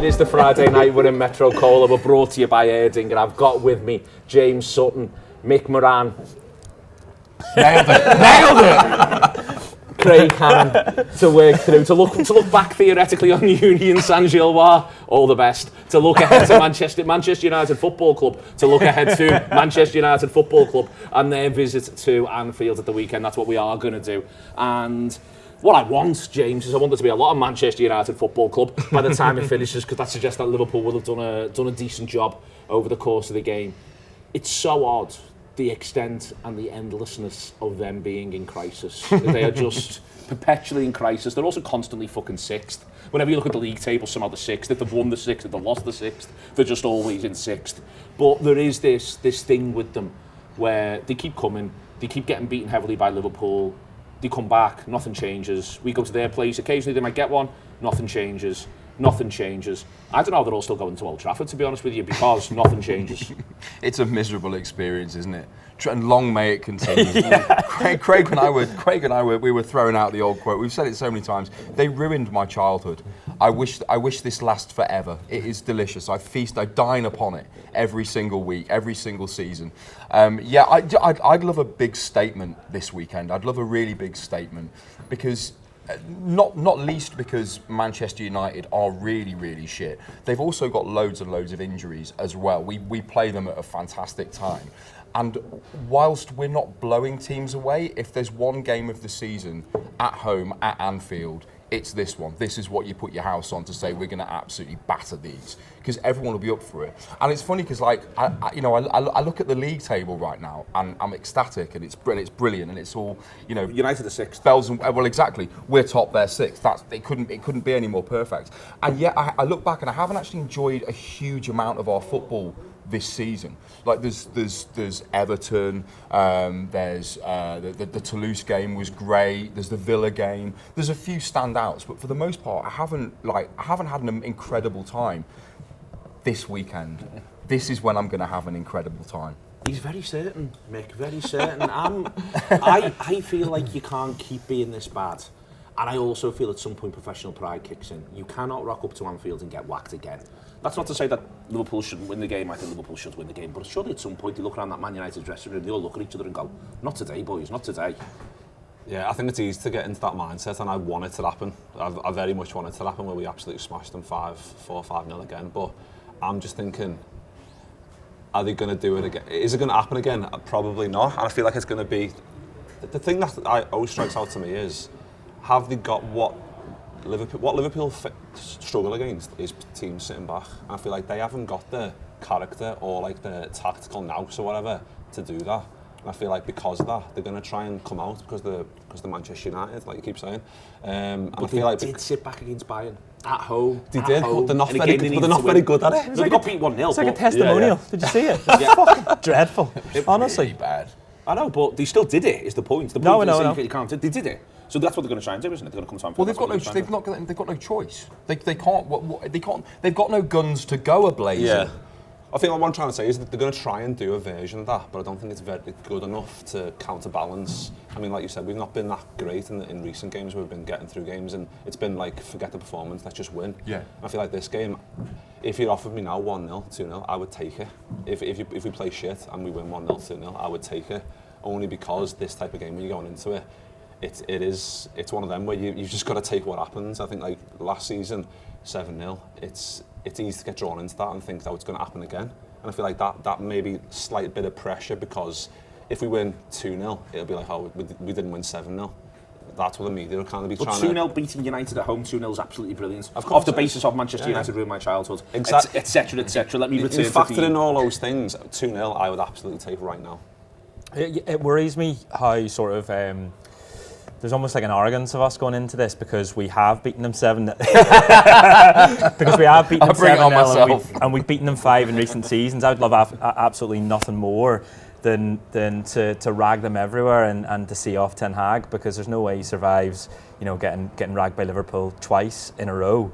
is the Friday night. We're in Metro Cola. We're brought to you by Erdinger. I've got with me James Sutton, Mick Moran. Nailed it. Craig Hannan to work through, to look back theoretically on Union Saint-Gilloise, all the best, to look ahead to Manchester United Football Club, to look ahead to Manchester United Football Club and their visit to Anfield at the weekend. That's what we are going to do. And what I want, James, is I want there to be a lot of Manchester United Football Club by the time it finishes, because that suggests that Liverpool will have done a decent job over the course of the game. It's so odd, the extent and the endlessness of them being in crisis. They are just perpetually in crisis. They're also constantly fucking sixth. Whenever you look at the league table, somehow they're sixth. If they've won the sixth, if they've lost the sixth, they're just always in sixth. But there is this thing with them where they keep coming, they keep getting beaten heavily by Liverpool, they come back, nothing changes. We go to their place, occasionally they might get one, nothing changes. Nothing changes. I don't know how they're all still going to Old Trafford, to be honest with you, because nothing changes. It's a miserable experience, isn't it? And long may it continue. Yeah. Craig and I were throwing out the old quote. We've said it so many times. They ruined my childhood. I wish this lasts forever. It is delicious. I dine upon it every single week, every single season. I'd love a big statement this weekend. I'd love a really big statement because. Not least because Manchester United are really, really shit. They've also got loads and loads of injuries as well. We play them at a fantastic time. And whilst we're not blowing teams away, if there's one game of the season at home at Anfield, it's this one. This is what you put your house on to say we're going to absolutely batter these, because everyone will be up for it. And it's funny because I look at the league table right now and I'm ecstatic and it's brilliant and it's all, United are sixth. Bells and well, exactly. We're top, they're sixth. It couldn't be any more perfect. And yet I look back and I haven't actually enjoyed a huge amount of our football this season. Like there's Everton, there's the Toulouse game was great, there's the Villa game, there's a few standouts, but for the most part I haven't had an incredible time this weekend. This is when I'm going to have an incredible time. He's very certain, Mick, very certain. I feel like you can't keep being this bad. And I also feel at some point professional pride kicks in. You cannot rock up to Anfield and get whacked again. That's not to say that Liverpool shouldn't win the game. I think Liverpool should win the game. But surely at some point they look around that Man United dressing room, they all look at each other and go, not today, boys, not today. Yeah, I think it's easy to get into that mindset, and I want it to happen. I very much want it to happen where we absolutely smashed them 4-5-0 again. But I'm just thinking, are they going to do it again? Is it going to happen again? Probably not. And I feel like it's going to be... The thing that always strikes out to me is, have they got what Liverpool struggle against is teams sitting back. And I feel like they haven't got the character or like the tactical nous or whatever to do that. And I feel like because of that, they're going to try and come out because the Manchester United, like you keep saying. But I feel they did sit back against Bayern at home. They did, but they're not very good at it. They got beat 1-0. It's like a testimonial. Yeah. Did you see it? It's fucking dreadful. Honestly. Really bad. I know, but they still did it. Is the point? The point is you can't. They did it. So that's what they're going to try and do, isn't it? They're going to come to Anfield. Well, they've got no choice. They can't. They've got no guns to go ablaze. Yeah. I think what I'm trying to say is that they're going to try and do a version of that, but I don't think it's very good enough to counterbalance. I mean, like you said, we've not been that great in recent games. We've been getting through games, and it's been like, forget the performance, let's just win. Yeah. I feel like this game, if you offered me now 1-0, 2-0, I would take it. If we play shit and we win 1-0, 2-0, I would take it. Only because this type of game, when you're going into it, it's one of them where you've just got to take what happens. I think like last season, 7-0, it's easy to get drawn into that and think that it's going to happen again. And I feel like that may be slight bit of pressure, because if we win 2-0, it'll be like, oh, we didn't win 7-0. That's what the media will kind of be trying to... But 2-0 beating United at home, 2-0 is absolutely brilliant. Off the basis of Manchester United ruined my childhood, etc. Let me return to factoring all those things, 2-0 I would absolutely take right now. It worries me how sort of... there's almost like an arrogance of us going into this because we have beaten them 7-0. Because we have beaten them 7-0 and we've beaten them 5 in recent seasons. I would love absolutely nothing more than to rag them everywhere and to see off Ten Hag, because there's no way he survives, getting ragged by Liverpool twice in a row.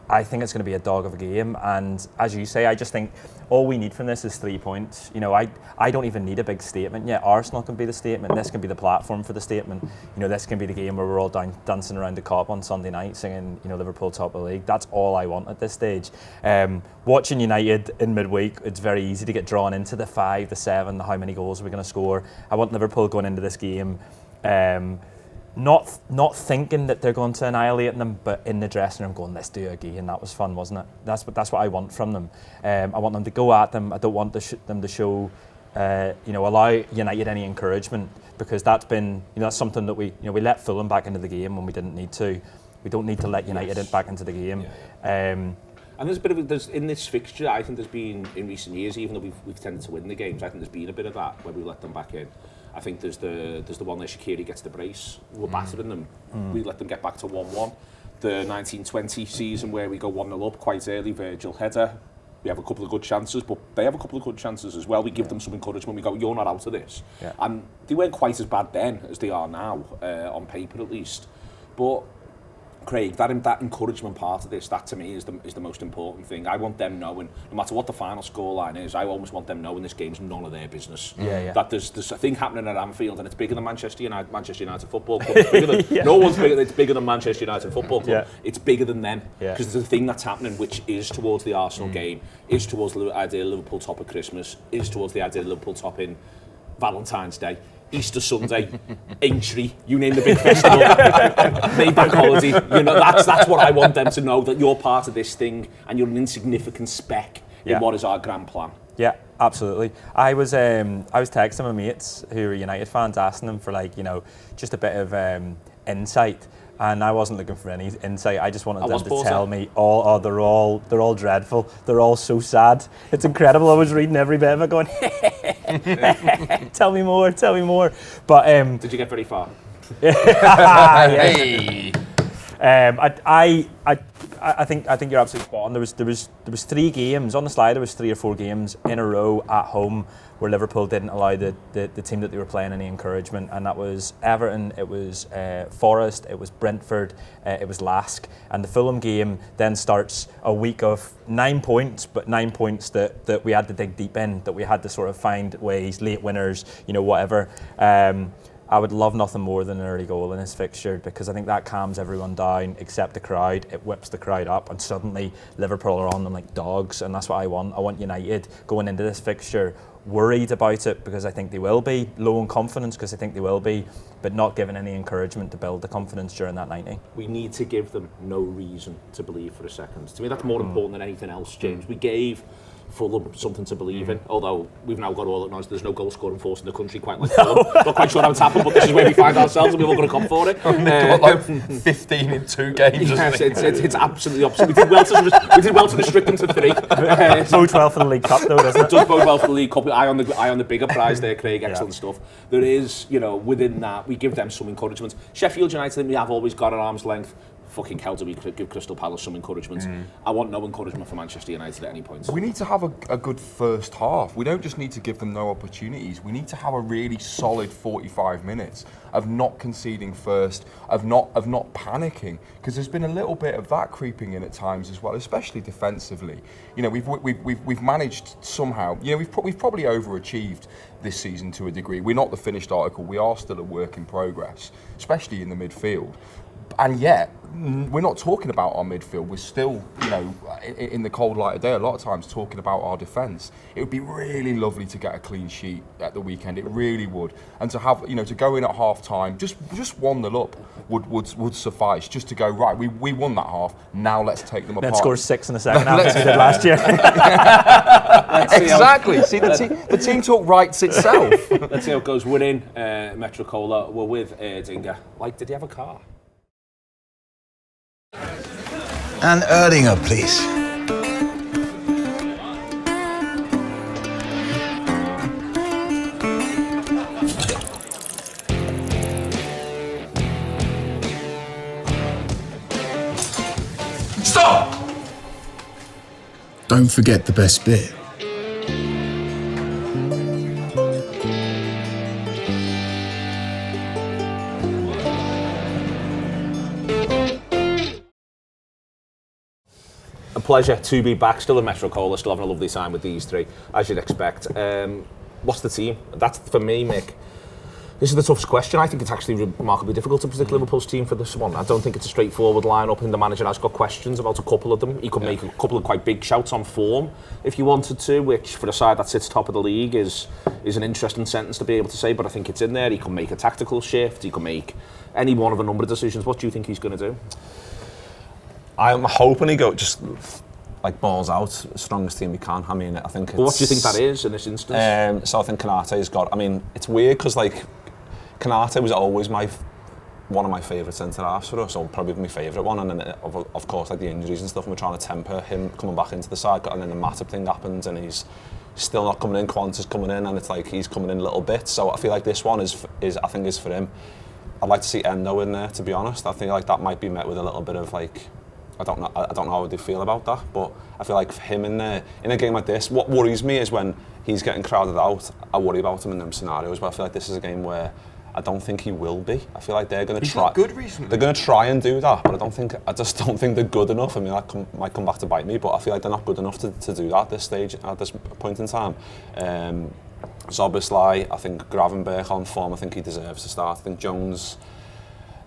I think it's going to be a dog of a game, and as you say, I just think all we need from this is 3 points. You know, I don't even need a big statement yet. Arsenal can be the statement. This can be the platform for the statement. You know, this can be the game where we're all dancing around the Kop on Sunday night, singing, you know, Liverpool top of the league. That's all I want at this stage. Watching United in midweek, it's very easy to get drawn into the 5, the 7, the how many goals are we going to score. I want Liverpool going into this game. Not thinking that they're going to annihilate them, but in the dressing room going, let's do it again. That was fun, wasn't it? That's what I want from them. I want them to go at them. I don't want them to show, allow United any encouragement, because that's been, you know, that's something that we let Fulham back into the game when we didn't need to. We don't need to let United back into the game. Yeah. And there's a bit of in this fixture, I think there's been in recent years, even though we've tended to win the games, I think there's been a bit of that where we let them back in. I think there's the one where Shaqiri gets the brace. We're battering them. We let them get back to 1-1. The 1920 season where we go 1-0 up quite early, Virgil header. We have a couple of good chances, but they have a couple of good chances as well. We give them some encouragement. We go, you're not out of this. Yeah. And they weren't quite as bad then as they are now, on paper at least. But Craig, that encouragement part of this, that to me is the most important thing. I want them knowing, no matter what the final scoreline is, I always want them knowing this game's none of their business. That there's a thing happening at Anfield, and it's bigger than Manchester United Football Club. It's bigger than, no one's bigger. It's bigger than Manchester United Football Club. It's bigger than them, because there's a thing that's happening which is towards the Arsenal game, is towards the idea of Liverpool top at Christmas, is towards the idea of Liverpool top in Valentine's Day, Easter Sunday, Aintree, you name the big festival, May Bank holiday. You know, that's what I want them to know, that you're part of this thing and you're an insignificant speck in what is our grand plan. Yeah, absolutely. I was texting my mates who are United fans, asking them for, like, you know, just a bit of insight. And I wasn't looking for any insight. I just wanted them to tell me, they're all dreadful. They're all so sad. It's incredible. I was reading every bit of it going, tell me more. But did you get very far? Hey. I think you're absolutely spot on. There was 3 games on the slide. There was 3 or 4 games in a row at home where Liverpool didn't allow the team that they were playing any encouragement, and that was Everton, it was Forest, it was Brentford, it was Lask, and the Fulham game then starts a week of 9 points, but 9 points that we had to dig deep in, that we had to sort of find ways, late winners, you know, whatever. I would love nothing more than an early goal in this fixture, because I think that calms everyone down except the crowd. It whips the crowd up, and suddenly Liverpool are on them like dogs, and that's what I want. I want United going into this fixture worried about it, because I think they will be, low in confidence because I think they will be, but not given any encouragement to build the confidence during that 90. We need to give them no reason to believe for a second. To me, that's more important than anything else, James. We gave Fulham something to believe in, although we've now got all acknowledged there's no goal scoring force in the country quite like Fulham. Not quite sure how it's happened, but this is where we find ourselves, and we've all got to come for it. Like 15 in 2 games. Yes, it's absolutely opposite. We did well to restrict them to 3. Bodes well for the League Cup, though, doesn't it? It does bode well for the League Cup. Eye on the bigger prize there, Craig. Excellent stuff. There is, you know, within that, we give them some encouragement. Sheffield United, we have always got at arm's length. Fucking hell, do we give Crystal Palace some encouragement? I want no encouragement for Manchester United at any point. We need to have a good first half. We don't just need to give them no opportunities. We need to have a really solid 45 minutes of not conceding first, of not panicking, because there's been a little bit of that creeping in at times as well, especially defensively. You know, we've managed somehow. You know, we've probably overachieved this season to a degree. We're not the finished article. We are still a work in progress, especially in the midfield. And yet, we're not talking about our midfield. We're still, you know, in the cold light of day, a lot of times talking about our defence. It would be really lovely to get a clean sheet at the weekend. It really would. And to have, you know, to go in at half time, just 1-0 up would suffice. Just to go, right, we won that half. Now let's take them apart. Then score 6 in the second half, as we did last year. Exactly. See, the team talk writes itself. Let's see how it goes. We're in Metrocola. We're with Erdinger. Like, did he have a car? And Erdinger, please. Stop! Don't forget the best bit. pleasure to be back. Still in Metrocola, still having a lovely time with these three, as you'd expect. What's the team? That's for me, Mick. This is the toughest question. I think it's actually remarkably difficult to predict Liverpool's team for this one. I don't think it's a straightforward line-up, and the manager has got questions about a couple of them. He could make a couple of quite big shouts on form if he wanted to, which for a side that sits top of the league is an interesting sentence to be able to say, but I think it's in there. He can make a tactical shift. He can make any one of a number of decisions. What do you think he's going to do? I'm hoping he just like balls out, strongest team he can. I mean, I think it's... But what do you think that is in this instance? So I think Konate's got... I mean, it's weird because, like, Konate was always one of my favourite centre-halves for us, or probably my favourite one, and then, of course, like, the injuries and stuff, and we're trying to temper him coming back into the side, and then the Matip thing happens, and he's still not coming in, Quanta's coming in, and it's like he's coming in a little bit, so I feel like this one is I think is for him. I'd like to see Endo in there, to be honest. I feel like that might be met with a little bit of, like, I don't know how they feel about that, but I feel like for him in there, in a game like this, what worries me is when he's getting crowded out, I worry about him in them scenarios, but I feel like this is a game where I don't think he will be. I feel like they're going to try. He's not good recently. They're going to try and do that, but I just don't think they're good enough. I mean, that might come back to bite me, but I feel like they're not good enough to do that at this stage, at this point in time. Szoboszlai, I think Gravenberch on form, I think he deserves to start. I think Jones,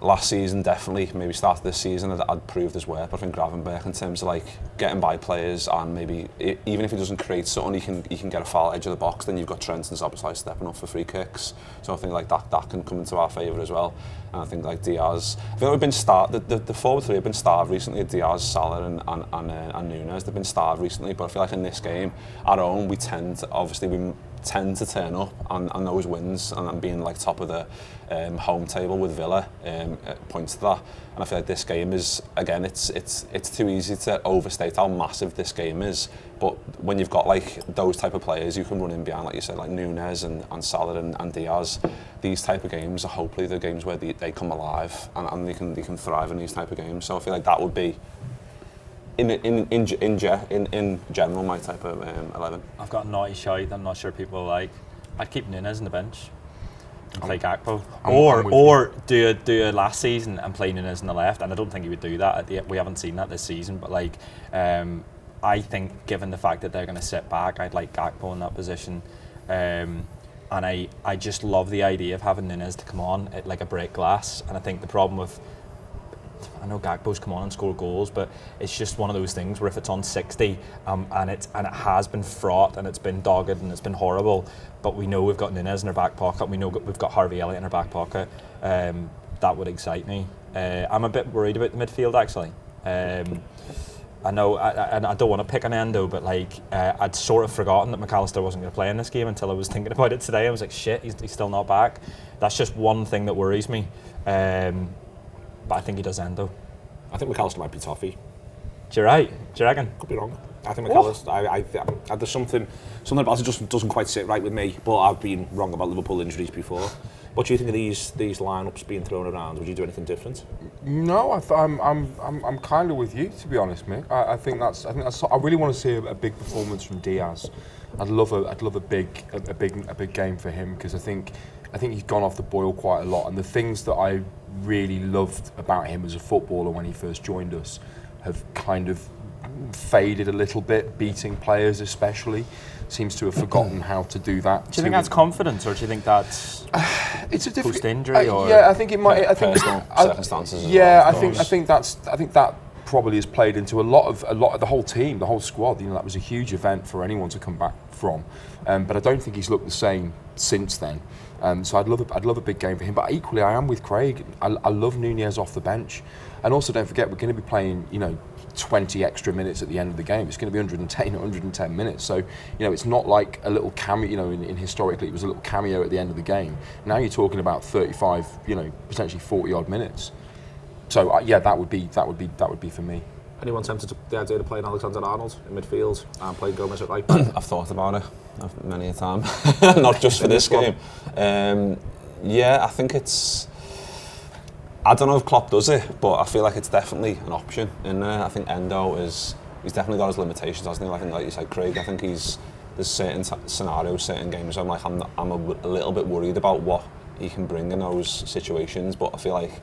last season definitely, maybe started this season, I'd proved his worth. But I think Gravenberch, in terms of like getting by players, and maybe even if he doesn't create something, he can get a foul edge of the box. Then you've got Trent and Szoboszlai stepping up for free kicks. So I think like that can come into our favour as well. And I think like Diaz, I think we've been the forward three have been starved recently. Diaz, Salah, and Nunes. They've been starved recently. But I feel like in this game, at home, we tend to turn up and those wins and being like top of the home table with Villa points to that. And I feel like this game is, again, it's too easy to overstate how massive this game is. But when you've got like those type of players, you can run in behind, like you said, like Nunes and Salah and Diaz. These type of games are hopefully the games where they come alive and they can thrive in these type of games. So I feel like that would be in general my type of 11. I've got a naughty shout. I'm not sure people like. I'd keep Nunes on the bench and play Gakpo, or do a last season and play Nunes on the left. And I don't think he would do that. We haven't seen that this season, but like I think given the fact that they're going to sit back, I'd like Gakpo in that position. And I just love the idea of having Nunes to come on at like a break glass. And I think the problem with, I know Gakpo's come on and scored goals, but it's just one of those things where if it's on 60 and it has been fraught and it's been dogged and it's been horrible, but we know we've got Nunes in our back pocket, we know we've got Harvey Elliott in our back pocket, that would excite me. I'm a bit worried about the midfield actually. I know, and I don't want to pick on Endo, but like I'd sort of forgotten that McAllister wasn't going to play in this game until I was thinking about it today. I was like, shit, he's still not back. That's just one thing that worries me. But I think he does Endo. I think McAllister might be Toffee. Do you right? Do you reckon? Could be wrong. I think McAllister. There's something about it just doesn't quite sit right with me. But I've been wrong about Liverpool injuries before. What do you think of these lineups being thrown around? Would you do anything different? No, I'm kind of with you, to be honest, Mick. I think that's. I really want to see a big performance from Diaz. I'd love a big game for him, because I think he's gone off the boil quite a lot, and the things that I really loved about him as a footballer when he first joined us have kind of faded a little bit. Beating players especially, seems to have forgotten how to do that. Do you think that's confidence, or do you think that's it's a different post-injury? Or yeah, I think it might. I think personal circumstances. Yeah, I think that probably has played into a lot of the whole team, the whole squad. You know, that was a huge event for anyone to come back from. But I don't think he's looked the same since then. So I'd love a big game for him. But equally, I am with Craig. I love Nunez off the bench, and also don't forget we're going to be playing 20 extra minutes at the end of the game. It's going to be 110 minutes. So it's not like a little cameo. In historically, it was a little cameo at the end of the game. Now you're talking about 35, potentially 40 odd minutes. So yeah, that would be for me. Anyone tempted to the idea of playing Alexander-Arnold in midfield and playing Gomez at right? I've thought about it many a time, not just for this game. Yeah, I think it's. I don't know if Klopp does it, but I feel like it's definitely an option in there. I think Endo he's definitely got his limitations, hasn't he? I think, like you said, Craig, I think there's certain scenarios, certain games. I'm a little bit worried about what he can bring in those situations, but I feel like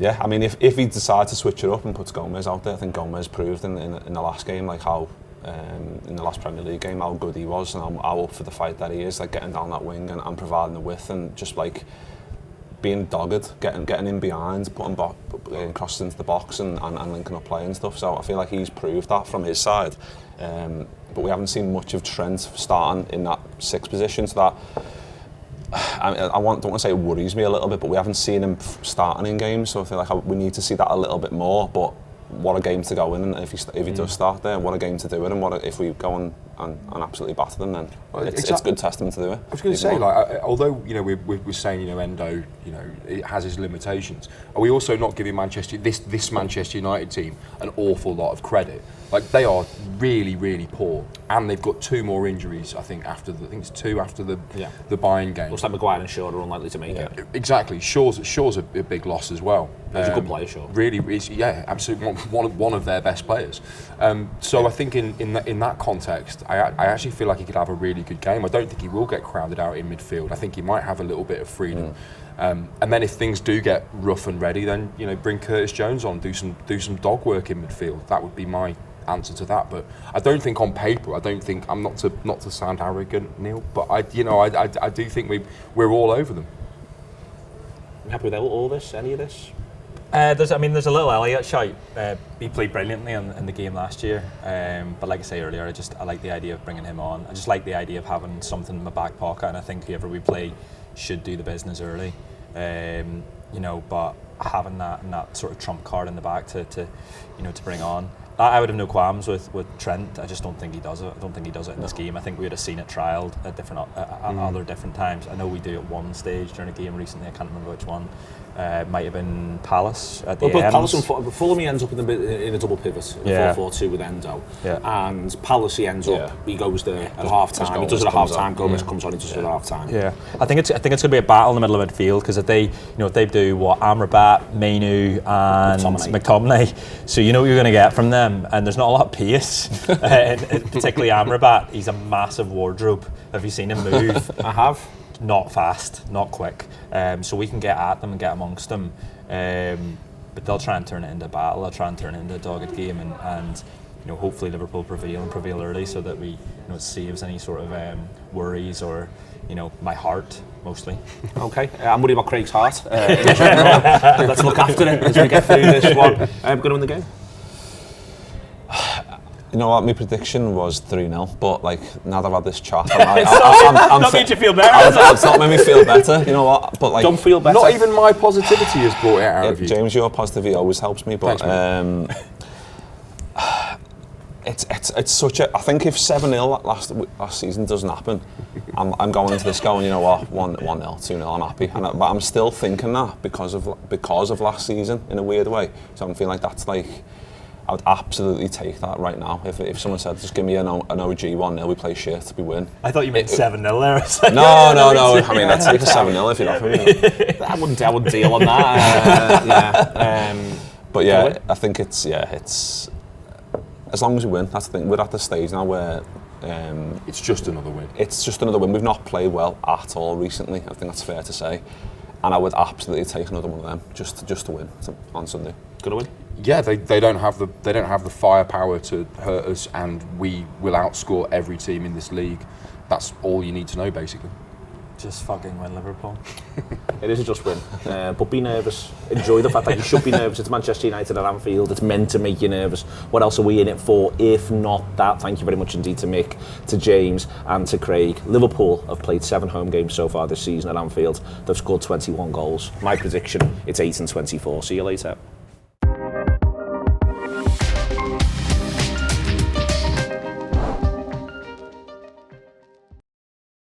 Yeah, I mean, if he decides to switch it up and puts Gomez out there, I think Gomez proved in the last game, like how in the last Premier League game, how good he was, and how up for the fight that he is, like getting down that wing and providing the width and just like being dogged, getting in behind, putting crosses into the box and linking up play and stuff. So I feel like he's proved that from his side. But we haven't seen much of Trent starting in that 6th position, so that don't want to say it worries me a little bit, but we haven't seen him starting in games, so I feel like we need to see that a little bit more. But what a game to go in, and if he does start there, what a game to do it, and if we go on and absolutely batter them, then it's good testament to do it. I was going to say, like, although we're saying Endo, it has his limitations. Are we also not giving this Manchester United team an awful lot of credit? Like, they are really, really poor, and they've got 2 more injuries. I think it's 2 after the Bayern game. Looks like Maguire and Shaw are unlikely to make it. Exactly. Shaw's a big loss as well. He's a good player, Shaw. Really, absolutely one of their best players. So I think in that context, I actually feel like he could have a really good game. I don't think he will get crowded out in midfield. I think he might have a little bit of freedom. And then if things do get rough and ready, then bring Curtis Jones on, do some dog work in midfield. That would be my answer to that. But I don't think on paper, I'm not to sound arrogant, Neil, but I do think we're all over them. You happy with all this? Any of this? There's a little Elliott shout. He played brilliantly in the game last year, but like I say earlier, I like the idea of bringing him on. I just like the idea of having something in my back pocket, and I think whoever we play should do the business early. But having that sort of trump card in the back to bring on. I would have no qualms with Trent. I just don't think he does it. I don't think he does it in this game. I think we would have seen it trialled at other different times. I know we do at one stage during a game recently. I can't remember which one. Might have been Palace at the end. Palace and Fulham, he ends up in a double pivot, in a 4-4-2 with Endo. Yeah. And Palace, he ends up, he goes there at half time. He does it at half time. Gomez comes on, he does it at half time. Yeah, I think it's going to be a battle in the middle of midfield, because if they do what Amrabat, Mainu, and McTominay, so you know what you're going to get from them, and there's not a lot of pace. Particularly Amrabat, he's a massive wardrobe. Have you seen him move? I have. Not fast, not quick. So we can get at them and get amongst them. But they'll try and turn it into a battle. They'll try and turn it into a dogged game, and hopefully Liverpool prevail early, so that we it saves any sort of worries or my heart mostly. Okay, I'm worried about Craig's heart. In general. Let's look after it as we get through this one. Going to win the game. You know what, my prediction was 3-0, but like now that I've had this chat, I'm not made you feel better. It's not made me feel better. You know what? But like, don't feel better. Not even my positivity has brought it out of you. James, your positivity always helps me. But it's such a. I think if 7-0 last season doesn't happen, I'm going into this going, you know what, 1-0, 2-0, I'm happy. But I'm still thinking that because of last season in a weird way. So I'm feeling like that's like. I would absolutely take that right now. If someone said, just give me an OG 1-0, we play shit, we win. I thought you meant 7-0 there. No. I mean, I'd take a 7-0 if you'd offer me. I wouldn't deal on that. But yeah, I think it's as long as we win, that's the thing. We're at the stage now where it's just another win. It's just another win. We've not played well at all recently. I think that's fair to say. And I would absolutely take another one of them just to win on Sunday. Gonna win? Yeah, they don't have the firepower to hurt us, and we will outscore every team in this league. That's all you need to know, basically. Just fucking win, Liverpool. It is a just win, but be nervous. Enjoy the fact that you should be nervous. It's Manchester United at Anfield. It's meant to make you nervous. What else are we in it for if not that? Thank you very much indeed to Mick, to James and to Craig. Liverpool have played 7 home games so far this season at Anfield. They've scored 21 goals. My prediction, it's 8 and 24. See you later.